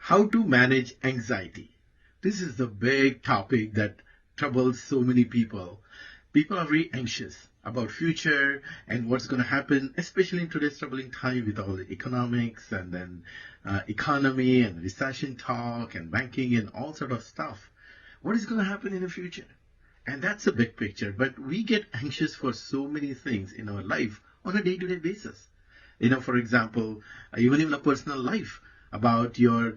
How to manage anxiety. This is the big topic that troubles so many people. People are very anxious about future and what's going to happen, especially in today's troubling time with all the economics and then economy and recession talk and banking and all sort of stuff. What is going to happen in the future? And that's a big picture, but we get anxious for so many things in our life on a day-to-day basis. For example, even in a personal life, about your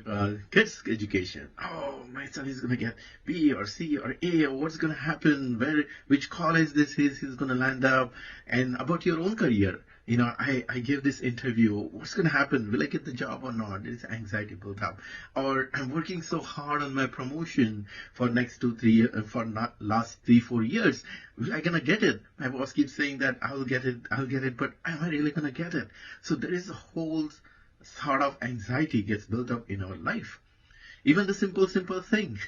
kids' education. Oh, my son is going to get B or C or A, or what's going to happen, which college he's going to land up, and about your own career. I give this interview. What's going to happen? Will I get the job or not? There's anxiety built up. Or I'm working so hard on my promotion for next 2-3 for not last 3-4 years. Will I gonna get it? My boss keeps saying that I'll get it, but am I really gonna get it? So there is a whole sort of anxiety gets built up in our life. Even the simple thing,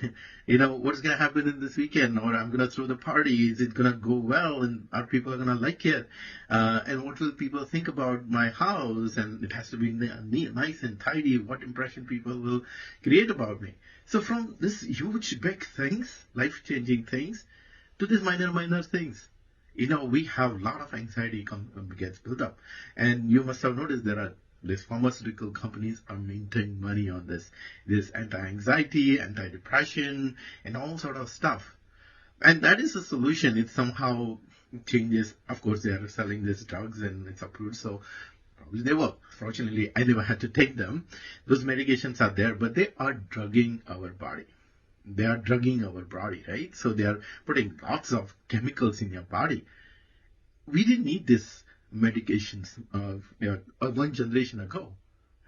what's going to happen in this weekend, or I'm going to throw the party, is it going to go well, and are people going to like it, and what will people think about my house, and it has to be nice and tidy, what impression people will create about me. So from this huge big things, life-changing things, to these minor things, we have a lot of anxiety gets built up. And you must have noticed these pharmaceutical companies are making money on this anti-anxiety, anti-depression, and all sort of stuff. And that is the solution. It somehow changes. Of course, they are selling these drugs and it's approved, so probably they work. Fortunately, I never had to take them. Those medications are there, but they are drugging our body. They are drugging our body, right? So they are putting lots of chemicals in your body. We didn't need this medications one generation ago,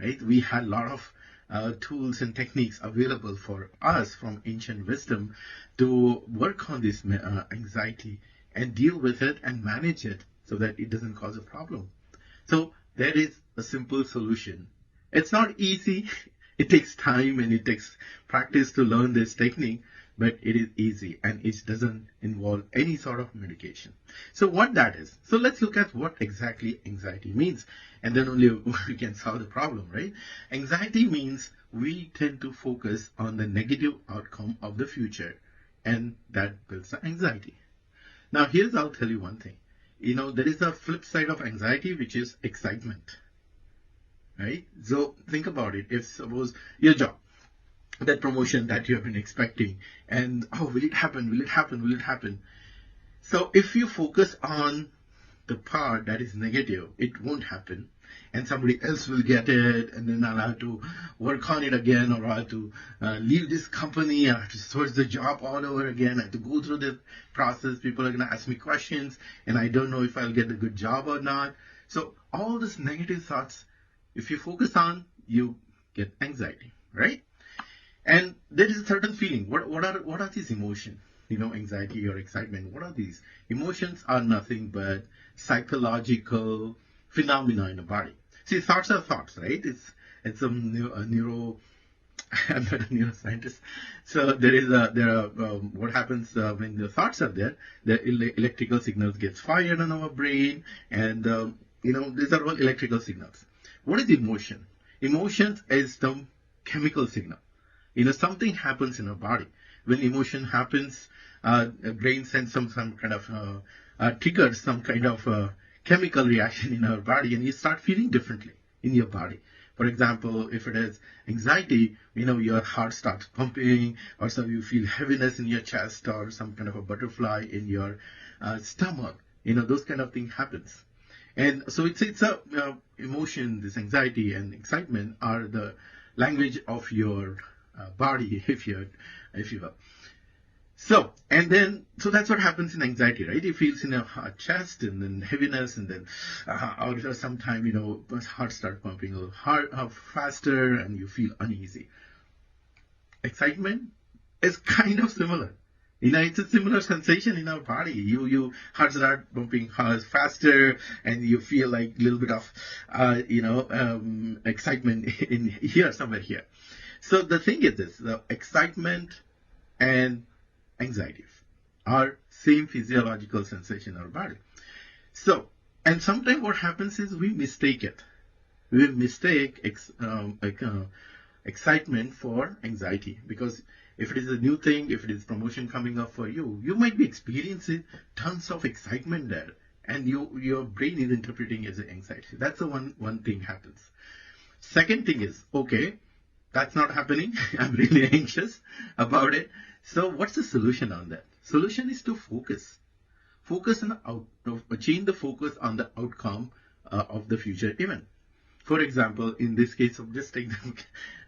right? We had a lot of tools and techniques available for us from ancient wisdom to work on this anxiety and deal with it and manage it so that it doesn't cause a problem. So there is a simple solution. It's not easy. It takes time and it takes practice to learn this technique, but it is easy and it doesn't involve any sort of medication. So what that is, so let's look at what exactly anxiety means, and then only we can solve the problem, right? Anxiety means we tend to focus on the negative outcome of the future, and that builds the anxiety. Now I'll tell you one thing. There is a flip side of anxiety, which is excitement, right? So think about it. If suppose your job, that promotion that you have been expecting, and will it happen? So if you focus on the part that is negative, it won't happen, and somebody else will get it, and then I'll have to work on it again, or I'll have to leave this company, I have to search the job all over again, I have to go through the process, people are going to ask me questions, and I don't know if I'll get a good job or not. So all these negative thoughts, if you focus on, you get anxiety, right? And there is a certain feeling. What are these emotions? Anxiety or excitement. What are these? Emotions are nothing but psychological phenomena in the body. See, thoughts are thoughts, right? It's a neuro. I'm not a neuroscientist. So what happens when the thoughts are there? The electrical signals gets fired in our brain, and these are all electrical signals. What is emotion? Emotions is the chemical signal. Something happens in our body. When emotion happens, brain sends some kind of triggers some kind of chemical reaction in our body, and you start feeling differently in your body. For example, if it is anxiety, your heart starts pumping, or so you feel heaviness in your chest, or some kind of a butterfly in your stomach. Those kind of things happens. And so it's a emotion. This anxiety and excitement are the language of your body, if you will. So that's what happens in anxiety, right? It feels in your chest, and then heaviness, and then after some time, heart start pumping a little faster, and you feel uneasy. Excitement is kind of similar. It's a similar sensation in our body. You heart start pumping faster, and you feel like a little bit of excitement in here, somewhere here. So the thing is this: the excitement and anxiety are same physiological sensation in our body. So, and sometimes what happens is we mistake it. We mistake excitement for anxiety. Because if it is a new thing, if it is promotion coming up for you, you might be experiencing tons of excitement there, and your brain is interpreting as anxiety. That's the one thing happens. Second thing is, okay, that's not happening. I'm really anxious about it. So what's the solution on that? Solution is to focus. Focus on change the focus on the outcome of the future event. For example, in this case of just take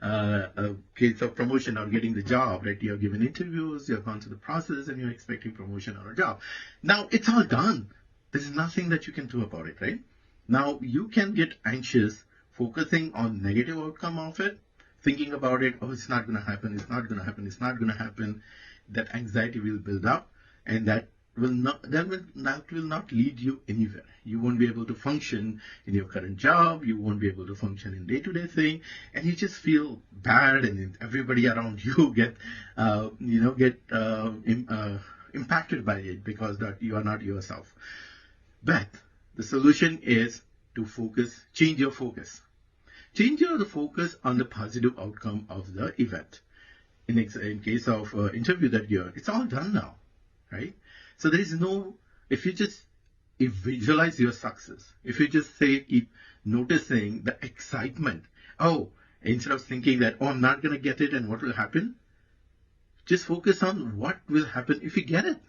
the case of promotion or getting the job, right? You're given interviews, you've gone through the process, and you're expecting promotion or a job. Now it's all done. There's nothing that you can do about it, right? Now you can get anxious focusing on negative outcome of it, thinking about it, oh, it's not going to happen, it's not going to happen, it's not going to happen. That anxiety will build up, and that will not lead you anywhere. You won't be able to function in your current job. You won't be able to function in day-to-day thing, and you just feel bad, and everybody around you get impacted by it because that you are not yourself. But the solution is to focus, change your focus. Change your focus on the positive outcome of the event. In case of interview that it's all done now, right? So there is no, if you visualize your success, if you just keep noticing the excitement, instead of thinking that, I'm not going to get it and what will happen, just focus on what will happen if you get it.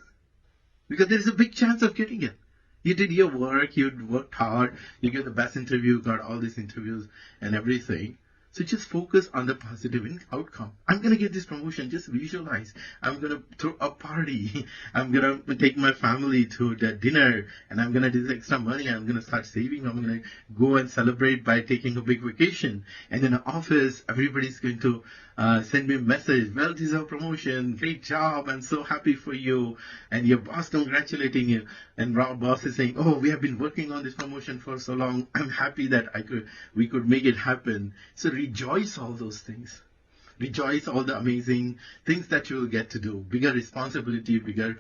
Because there is a big chance of getting it. You did your work, you worked hard, you get the best interview, got all these interviews and everything. So just focus on the positive outcome. I'm going to get this promotion. Just visualize. I'm going to throw a party. I'm going to take my family to the dinner, and I'm going to do this extra money. I'm going to start saving. I'm going to go and celebrate by taking a big vacation. And in the office, everybody's going to send me a message. Well-deserved promotion. Great job. I'm so happy for you. And your boss congratulating you. And our boss is saying, we have been working on this promotion for so long. I'm happy that we could make it happen. So rejoice all those things. Rejoice all the amazing things that you will get to do. Bigger responsibility, bigger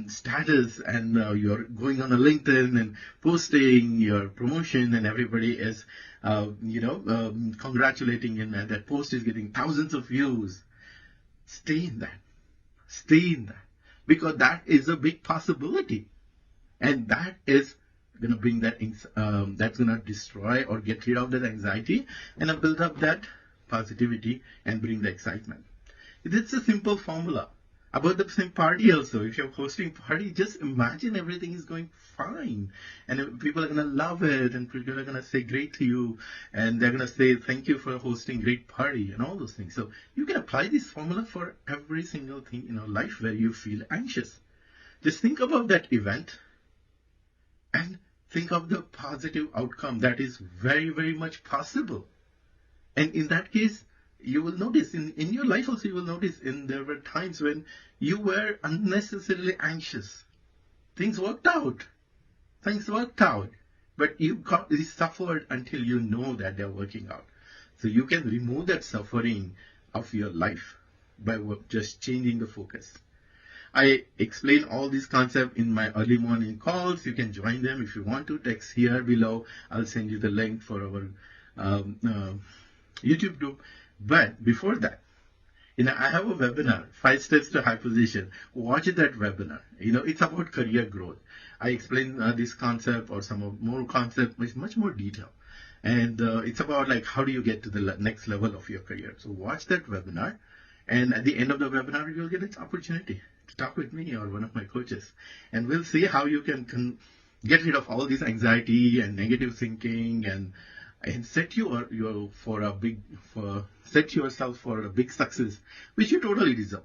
status, and you're going on a LinkedIn and posting your promotion, and everybody is, congratulating you, and that post is getting thousands of views. Stay in that. Stay in that. Because that is a big possibility. And that is going to bring that, that's going to destroy or get rid of that anxiety and build up that positivity and bring the excitement. It's a simple formula. About the same party also, if you're hosting party, just imagine everything is going fine. And people are going to love it, and people are going to say great to you, and they're going to say thank you for hosting great party and all those things. So you can apply this formula for every single thing in your life where you feel anxious. Just think about that event and think of the positive outcome that is very, very much possible. And in that case, you will notice in your life also, you will notice there were times when you were unnecessarily anxious. Things worked out. But you suffered until you know that they're working out. So you can remove that suffering of your life by just changing the focus. I explain all these concepts in my early morning calls. You can join them if you want to. Text here below. I'll send you the link for our YouTube group. But before that, I have a webinar, 5 Steps to High Position. Watch that webinar. It's about career growth. I explain this concept or some more concept with much more detail. And it's about how do you get to the next level of your career. So watch that webinar. And at the end of the webinar, you'll get an opportunity to talk with me or one of my coaches. And we'll see how you can get rid of all this anxiety and negative thinking and set set yourself for a big success, which you totally deserve.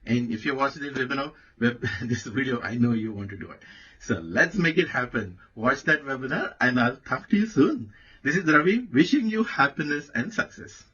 And if you're watching this webinar, this video, I know you want to do it. So let's make it happen. Watch that webinar, and I'll talk to you soon. This is Ravi, wishing you happiness and success.